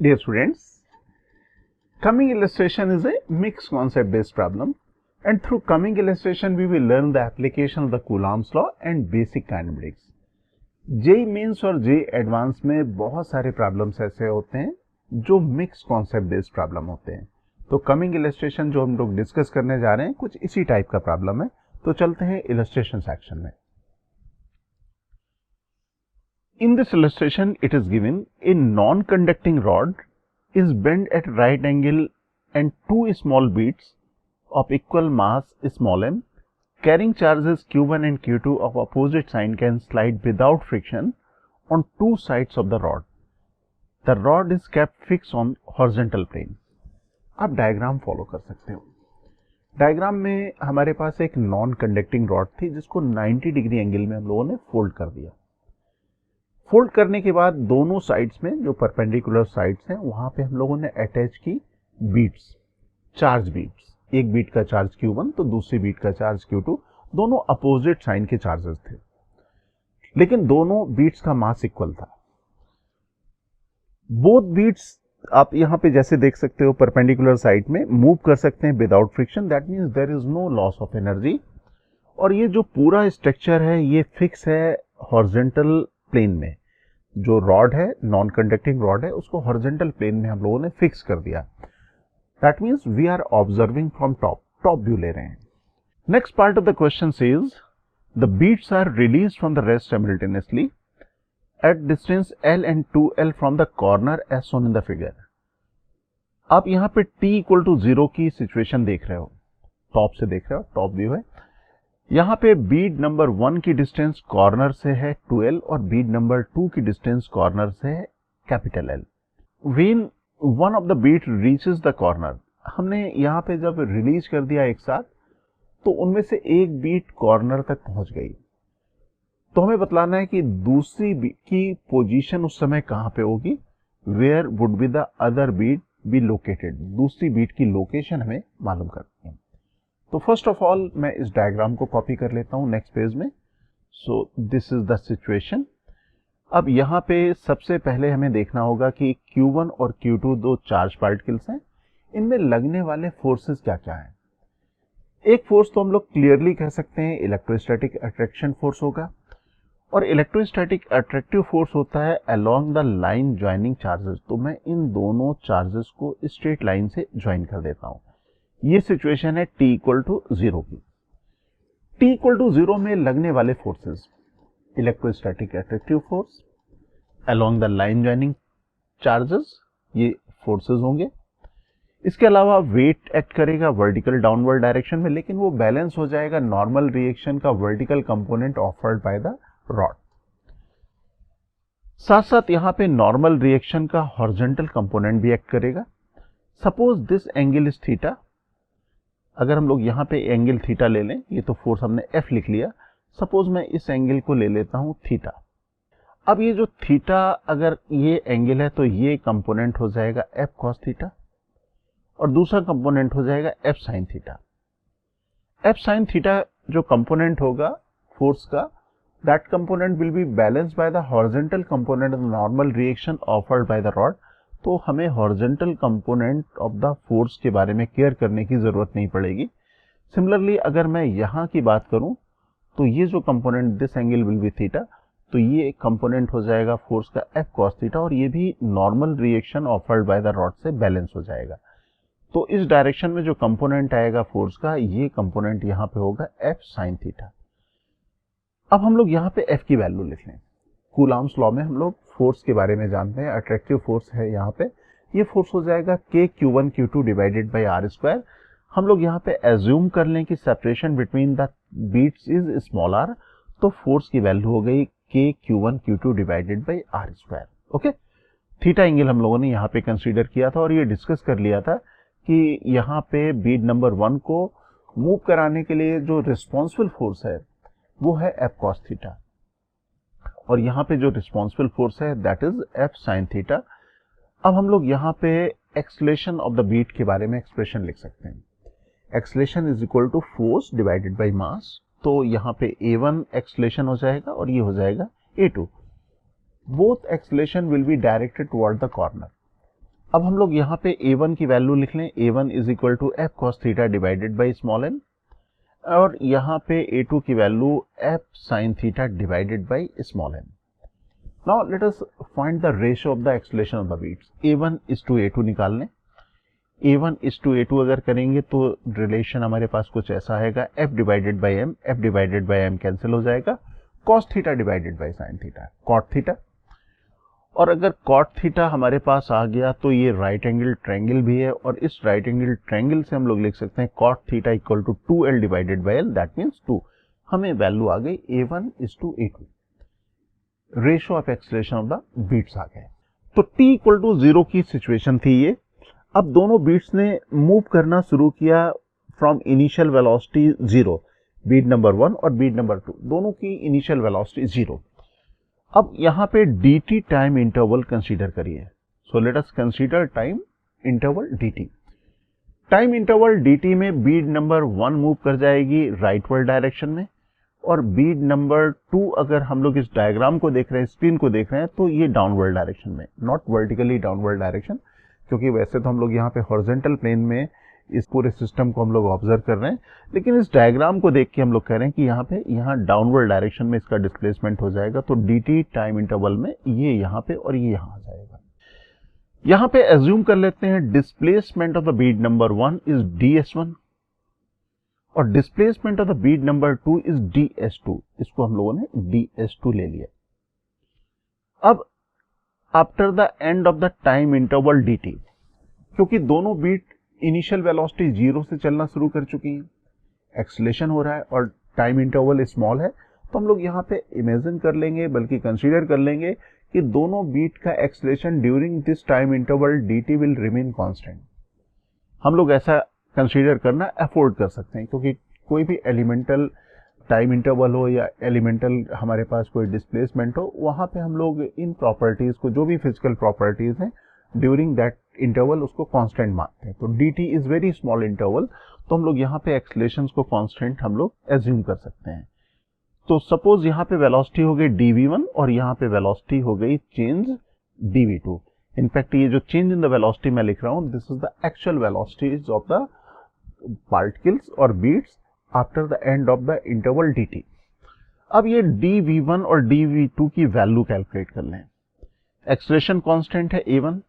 Dear students, coming illustration is a mixed concept based problem, and through coming illustration we will learn the application of the Coulomb's law and basic kinematics. JEE Mains और JEE advance में बहुत सारे problems ऐसे होते हैं जो mix concept based problem होते हैं। तो कमिंग इलस्ट्रेशन जो हम लोग डिस्कस करने जा रहे हैं कुछ इसी टाइप का प्रॉब्लम है। तो चलते हैं इलस्ट्रेशन सेक्शन में। In this illustration, it is given a non-conducting rod is bent at right angle and two small beads of equal mass small m carrying charges q1 and q2 of opposite sign can slide without friction on two sides of the rod. The rod is kept fixed on horizontal plane. आप diagram follow कर सकते हो। Diagram में हमारे पास एक non conducting rod थी जिसको 90 degree angle में हम लोगों ने फोल्ड कर दिया। फोल्ड करने के बाद दोनों साइड्स में जो परपेंडिकुलर साइड्स हैं वहां पे हम लोगों ने अटैच की बीट्स, चार्ज बीट्स। एक बीट का चार्ज Q1 तो दूसरी बीट का चार्ज Q2, दोनों अपोजिट साइन के चार्जेस थे, लेकिन दोनों बीट्स का मास इक्वल था। बोथ बीट्स आप यहां पे जैसे देख सकते हो परपेंडिकुलर साइड में मूव कर सकते हैं without friction, that means there is no loss of energy. और ये जो पूरा स्ट्रक्चर है ये फिक्स है हॉरिजॉन्टल प्लेन में। जो रॉड है, नॉन कंडक्टिंग रॉड है, उसको हॉरिजॉन्टल प्लेन में हम लोगों ने फिक्स कर दिया। That means we are observing from top view ले रहे हैं। Next part of the question says the beads are release from the rest simultaneously at distance L and 2L from the corner as shown in the figure. आप यहाँ पे t equal to 0 की situation देख रहे हो, top से देख रहे हो, टॉप व्यू है। यहाँ पे बीड नंबर 1 की डिस्टेंस कॉर्नर से है 2L और बीड नंबर 2 की डिस्टेंस कॉर्नर से है capital L। When one of the bead reaches the corner, हमने यहाँ पे जब रिलीज कर दिया एक साथ तो उनमें से एक बीट कॉर्नर तक पहुंच गई। तो हमें बतलाना है कि दूसरी बीट की पोजीशन उस समय कहाँ पे होगी, where would be the other bead be located. दूसरी बीट की लोकेशन हमें मालूम करनी है। तो फर्स्ट ऑफ ऑल मैं इस डायग्राम को कॉपी कर लेता हूं नेक्स्ट पेज में। So this is the situation. अब यहाँ पे सबसे पहले हमें देखना होगा कि Q1 और Q2 दो चार्ज पार्टिकल्स हैं, इनमें लगने वाले फोर्सेस क्या क्या हैं। एक फोर्स तो हम लोग क्लियरली कह सकते हैं इलेक्ट्रोस्टैटिक अट्रैक्शन फोर्स होगा, और इलेक्ट्रोस्टैटिक अट्रैक्टिव फोर्स होता है along the line joining charges. तो मैं इन दोनों चार्जेस को स्ट्रेट लाइन से ज्वाइन कर देता हूं। ये सिचुएशन है t इक्वल टू 0 की। t इक्वल टू 0 में लगने वाले forces, electrostatic attractive force along the line joining charges, ये फोर्सेस होंगे। इसके अलावा वेट एक्ट करेगा वर्टिकल डाउनवर्ड डायरेक्शन में, लेकिन वो बैलेंस हो जाएगा नॉर्मल रिएक्शन का vertical component offered by the rod. साथ साथ यहाँ पे नॉर्मल रिएक्शन का हॉरिजॉन्टल कंपोनेंट भी एक्ट करेगा। Suppose this angle is theta. अगर हम लोग यहाँ पे एंगल थीटा ले लें, ये तो फोर्स हमने F लिख लिया, सपोज मैं इस एंगल को ले लेता हूँ थीटा। अब ये जो थीटा अगर ये एंगल है तो ये कंपोनेंट हो जाएगा F cos थीटा और दूसरा कंपोनेंट हो जाएगा F sin theta. F sin theta जो कंपोनेंट होगा फोर्स का, that component will be balanced by the horizontal component of the normal reaction offered by the rod. तो हमें horizontal component of the force के बारे में केयर करने की जरूरत नहीं पड़ेगी। सिमिलरली अगर मैं यहाँ की बात करूं तो ये जो component this angle will be theta, तो ये कंपोनेंट हो जाएगा फोर्स का F cos थीटा और ये भी normal reaction offered by the rod से बैलेंस हो जाएगा। तो इस डायरेक्शन में जो कंपोनेंट आएगा फोर्स का, ये कंपोनेंट यहाँ पे होगा F sin थीटा। अब हम लोग यहाँ पे F की वैल्यू लिख लें। कूलॉम्स लॉ में हम लोग फोर्स के बारे में जानते हैं, अट्रैक्टिव फोर्स है यहाँ पे। ये फोर्स हो जाएगा K Q1 Q2 divided by R square. हम लोग यहाँ पे एज्यूम कर लें कि separation between the beads is small r, तो फोर्स की वैल्यू हो गई K Q1 Q2 divided by R square. Okay, theta angle हम लोगों ने यहाँ पे कंसीडर किया था और ये डिस्कस कर लिया था कि यहाँ पे बीट नंबर 1 को मूव कराने के लिए जो रिस्पॉन्सिबल फोर्स है वो है F cos थीटा, और यहाँ पे जो रिस्पॉन्सिबल फोर्स है that is F sin theta. अब हम लोग यहाँ पे एक्सेलरेशन ऑफ द बीट के बारे में एक्सप्रेशन लिख सकते हैं। Acceleration is equal to force divided by mass. तो यहाँ पे A1 एक्सेलरेशन हो जाएगा और ये हो जाएगा A2। Both acceleration will be directed toward the corner. अब हम लोग यहाँ पे a1 की वैल्यू लिख लें, a1 is equal to F cos theta divided by small n, और यहाँ पे a2 की value f sin theta divided by small n. Now let us find the ratio of the acceleration of the beads. a1 is to a2 निकाल लें. a1 is to a2 अगर करेंगे तो relation हमारे पास कुछ ऐसा आएगा, f divided by m, f divided by m cancel हो जाएगा, cos theta divided by sin theta, cot theta. और अगर cot थीटा हमारे पास आ गया तो ये राइट एंगल ट्रायंगल भी है, और इस राइट एंगल ट्रायंगल से हम लोग लिख सकते हैं cot theta equal to 2l divided by l, that means 2. हमें वैल्यू आ गई a1 is to a2. Ratio of acceleration of the beads आ गए. तो t इक्वल टू 0 की सिचुएशन थी ये. अब दोनों बीट्स ने मूव करना शुरू किया from initial velocity 0, bead number 1 और बीट नंबर 2, दोनों की इनिशियल वेलोसिटी 0. अब यहाँ पे dt टाइम इंटरवल कंसीडर करिए. So let us consider time interval dt. Time interval dt में बीट नंबर 1 मूव कर जाएगी राइटवर्ड डायरेक्शन में, और बीट नंबर 2 अगर हम लोग इस डायग्राम को देख रहे हैं, स्क्रीन को देख रहे हैं, तो ये डाउनवर्ड डायरेक्शन में, नॉट वर्टिकली डाउनवर्ड डायरेक्शन, क्योंकि वैसे तो हम लोग यहाँ पे हॉरिजॉन्टल प्लेन में इस पूरे सिस्टम को हम लोग ऑब्जर्व कर रहे हैं, लेकिन इस डायग्राम को देख के हम लोग कह रहे हैं कि यहाँ डाउनवर्ड डायरेक्शन में इसका डिस्प्लेसमेंट हो जाएगा. तो dt टाइम इंटरवल में ये यहाँ पे और ये यहाँ आ जाएगा. यहाँ पे एज्यूम कर लेते हैं displacement of the bead number 1 is ds1 और displacement of the bead number 2 is ds2. इसको हम लोगों ने ds2 ले लिया. अब after the end of the time interval dt, क्योंकि दोनों बीट इनिशियल वेलोसिटी 0 से चलना शुरू कर चुकी हैं, एक्सेलरेशन हो रहा है और टाइम इंटरवल स्मॉल है, तो हम लोग यहाँ पे इमेजिन कर लेंगे, बल्कि कंसीडर कर लेंगे कि दोनों बीट का acceleration during this time interval dt will remain constant. हम लोग ऐसा कंसीडर करना अफोर्ड कर सकते हैं, क्योंकि कोई भी एलिमेंटल टाइम इंटरवल हो या एलिमेंटल हमारे पास कोई डिस्प्लेसमेंट हो, वहाँ पे हम लोग इन प्रॉपर्टीज को, जो भी फिजिकल प्रॉपर्टीज हैं ड्यूरिंग दैट इंटरवल, उसको कांस्टेंट मानते हैं. तो dt is very small interval, तो हम लोग यहाँ पे एक्सेलरेशंस को कांस्टेंट हम लोग एज्यूम कर सकते हैं. तो सपोज यहाँ पे वेलोसिटी हो गई dv1 और यहाँ पे वेलोसिटी हो गई चेंज dv2. इनफैक्ट ये जो चेंज इन द वेलोसिटी मैं लिख रहा हूँ, this is the actual velocities of the particles और beads after the end of the interval dt. अब ये dv1 और dv2 की वैल्यू कैलकुलेट कर लें. एक्सेलरेशन कांस्टेंट है a1,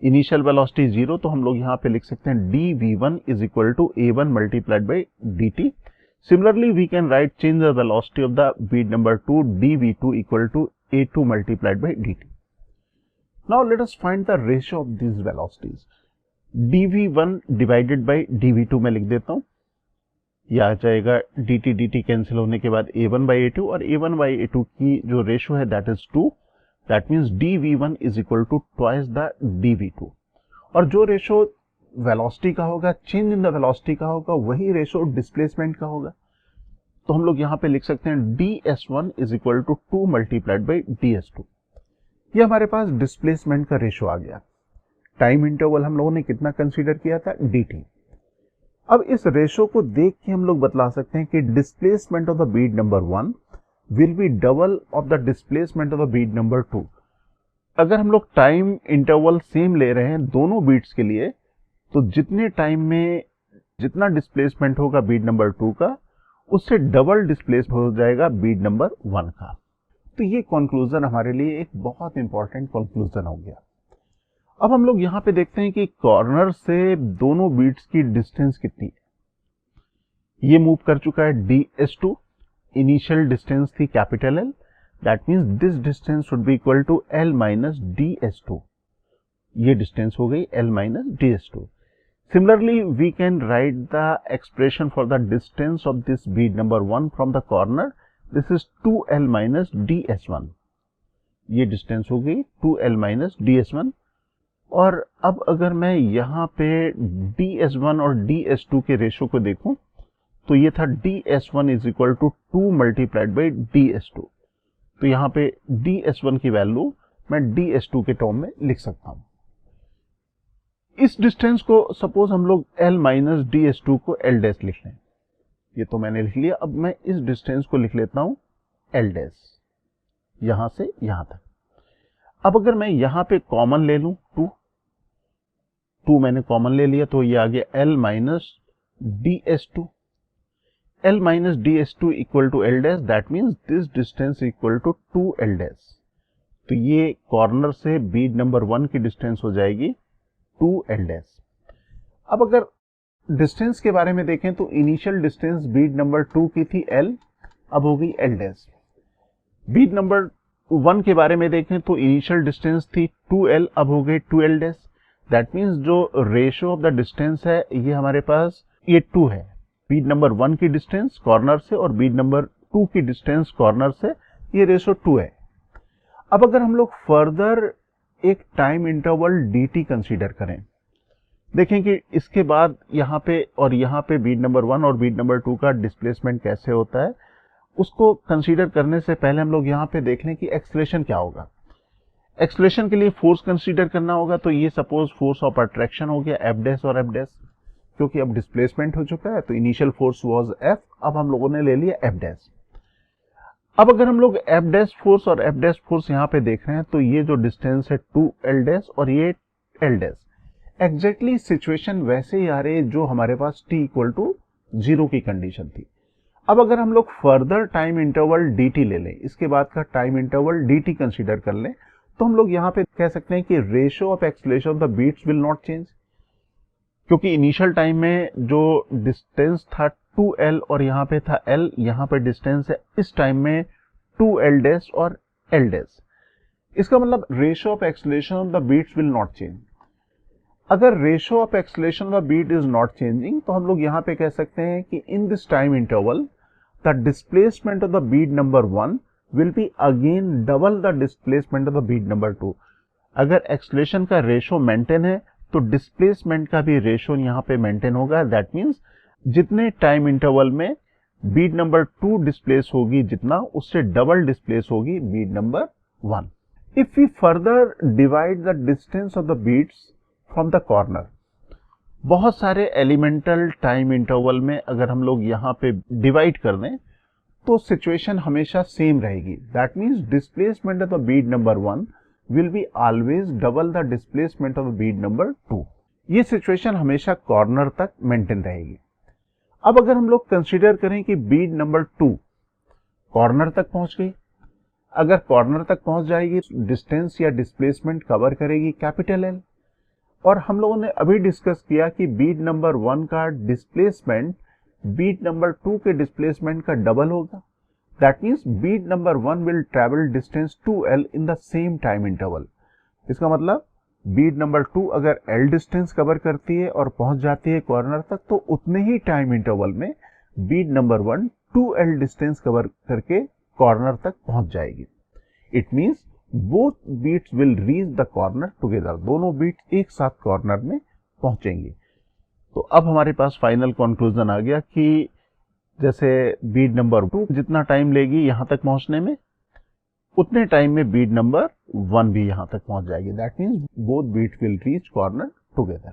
इनिशियल वेलोसिटी 0, तो हम लोग यहाँ पे लिख सकते हैं dv1 is equal to a1 multiplied by dt. Similarly we can write change the velocity of the bead number 2, dv2 equal to a2 multiplied by dt. Now let us find the ratio of this velocities. dv1 divided by dv2 में लिख देता हूँ. यह आ जाएगा dt cancel होने के बाद a1 by a2, और a1 बाई a2 की जो रेशियो है that is 2. That means dv1 is equal to twice the dv2. और जो रेशियो वेलोसिटी का होगा, चेंज इन द वेलोसिटी का होगा, वही रेशियो डिस्प्लेसमेंट का होगा. तो हम लोग यहाँ पे लिख सकते हैं ds1 is equal to 2 multiplied by ds2. ये हमारे पास डिस्प्लेसमेंट का रेशियो आ गया. टाइम इंटरवल हम लोगों ने कितना कंसीडर किया था, dt. अब इस रेशियो को देख के हम लोग बतला सकते हैं कि displacement of the bead number 1 will be double of the displacement of the bead number 2. अगर हम लोग टाइम इंटरवल सेम ले रहे हैं दोनों बीट्स के लिए, तो जितने टाइम में जितना डिस्प्लेसमेंट होगा बीट नंबर 2 का, उससे डबल डिस्प्लेस हो जाएगा बीट नंबर 1 का. तो ये कंक्लूजन हमारे लिए एक बहुत इंपॉर्टेंट कंक्लूजन हो गया. अब हम लोग यहाँ पे देखते हैं कि कॉर्नर से दोनों बीट्स की डिस्टेंस कितनी है. ये मूव कर चुका है ds2, इनिशियल डिस्टेंस थी capital L, that means this distance should be equal to L minus ds2. ये डिस्टेंस हो गई L minus ds2. Similarly we can write the expression for the distance of this bead number 1 from the corner. This is 2L minus ds1. ये distance हो गई 2L minus ds1. और अब अगर मैं यहाँ पे ds1 और ds2 के रेशियो को देखूं, तो ये था ds1 is equal to 2 multiplied by ds2. तो यहाँ पे ds1 की वैल्यू मैं ds2 के टर्म में लिख सकता हूँ. इस डिस्टेंस को सपोज हम लोग L माइनस ds2 को L डैश लिख लें. ये तो मैंने लिख लिया. अब मैं इस डिस्टेंस को लिख लेता हूँ L डैश, यहां से यहां तक. अब अगर मैं यहाँ पे कॉमन ले लूं 2, 2 मैंने कॉमन ले लिया तो ये आ गया L minus DS2. L minus DS2 equal to L dash, that means this distance equal to 2L dash. तो ये कॉर्नर से बीड नंबर 1 की डिस्टेंस हो जाएगी 2L dash. अब अगर डिस्टेंस के बारे में देखें तो इनिशियल डिस्टेंस बीड नंबर 2 की थी L, अब हो गई L dash. बीड नंबर 1 के बारे में देखें तो इनिशियल डिस्टेंस थी 2L, अब हो गई 2L dash. दैट मीन्स जो रेशियो ऑफ द डिस्टेंस है ये हमारे पास ये 2 है. बीड नंबर 1 की डिस्टेंस कॉर्नर से और बीड नंबर 2 की डिस्टेंस कॉर्नर से, ये रेशो 2 है. अब अगर हम लोग फर्दर एक टाइम इंटरवल dt कंसीडर करें, देखें कि इसके बाद यहाँ पे और यहाँ पे बीड नंबर 1 और बीड नंबर 2 का डिस्प्लेसमेंट कैसे होता है, उसको कंसीडर करने से पहले हम लोग यहाँ पे देख लें कि एक्सेलरेशन क्या होगा. एक्सेलरेशन के लिए फोर्स कंसीडर करना होगा, तो ये सपोज फोर्स ऑफ अट्रैक्शन हो गया F डैश और F डैश, क्योंकि अब डिस्प्लेसमेंट हो चुका है तो इनिशियल फोर्स वाज F, अब हम लोगों ने ले लिया F डैश. अब अगर हम लोग F डैश फोर्स और F डैश फोर्स यहाँ पे देख रहे हैं तो ये जो डिस्टेंस है 2L डैश और ये L डैश, एग्जैक्टली सिचुएशन वैसे ही आ रही है जो हमारे पास t इक्वल टू 0 की कंडीशन थी. अब अगर हम लोग फर्दर टाइम इंटरवल dt ले लें, इसके बाद का टाइम इंटरवल dt कंसीडर कर लें, तो हम लोग यहाँ पे कह सकते हैं कि ratio of acceleration of the beads will not change, क्योंकि इनिशियल टाइम में जो डिस्टेंस था 2L और यहाँ पे था L, यहाँ पे डिस्टेंस है इस टाइम में 2L डैश और L डैश. इसका मतलब ratio of acceleration of the beads will not change. अगर ratio of acceleration of the bead is not changing तो हम लोग यहाँ पे कह सकते हैं कि in this time interval the displacement of the bead number 1 will be again double the displacement of the bead number 2. अगर एक्सेलरेशन का रेशियो मेंटेन है तो डिस्प्लेसमेंट का भी रेशियो यहाँ पे मेंटेन होगा. दैट मीन्स जितने टाइम इंटरवल में बीट नंबर 2 डिस्प्लेस होगी जितना, उससे डबल डिस्प्लेस होगी bead number 1. If we further divide the distance of the beads from the corner, बहुत सारे एलिमेंटल टाइम इंटरवल में अगर हम लोग यहाँ पे डिवाइड कर दें तो सिचुएशन हमेशा सेम रहेगी. That means displacement of the bead number 1 will be always double the displacement of bead number 2. ये सिचुएशन हमेशा कॉर्नर तक मेंटेन रहेगी. अब अगर हम लोग कंसीडर करें कि बीड नंबर 2 कॉर्नर तक पहुंच गई, अगर कॉर्नर तक पहुंच जाएगी डिस्टेंस या डिस्प्लेसमेंट कवर करेगी कैपिटल L, और हम लोगों ने अभी डिस्कस किया कि बीड नंबर 1 का डिस्प्लेसमेंट बीड नंबर 2 के डिस्प्लेसमेंट का डबल होगा. That means bead number 1 will travel distance 2L in the same time interval. इसका मतलब bead number 2 अगर L डिस्टेंस कवर करती है और पहुंच जाती है कॉर्नर तक, तो उतने ही टाइम इंटरवल में bead number 1 2L distance cover करके कॉर्नर तक पहुंच जाएगी. It means both beats will reach the corner together. दोनों बीट्स एक साथ कॉर्नर में पहुंचेंगी. तो अब हमारे पास फाइनल कंक्लूजन आ गया कि जैसे बीड नंबर 2 जितना टाइम लेगी यहाँ तक पहुँचने में, उतने टाइम में बीड नंबर 1 भी यहाँ तक पहुँच जाएगी. That means both beads will reach corner together.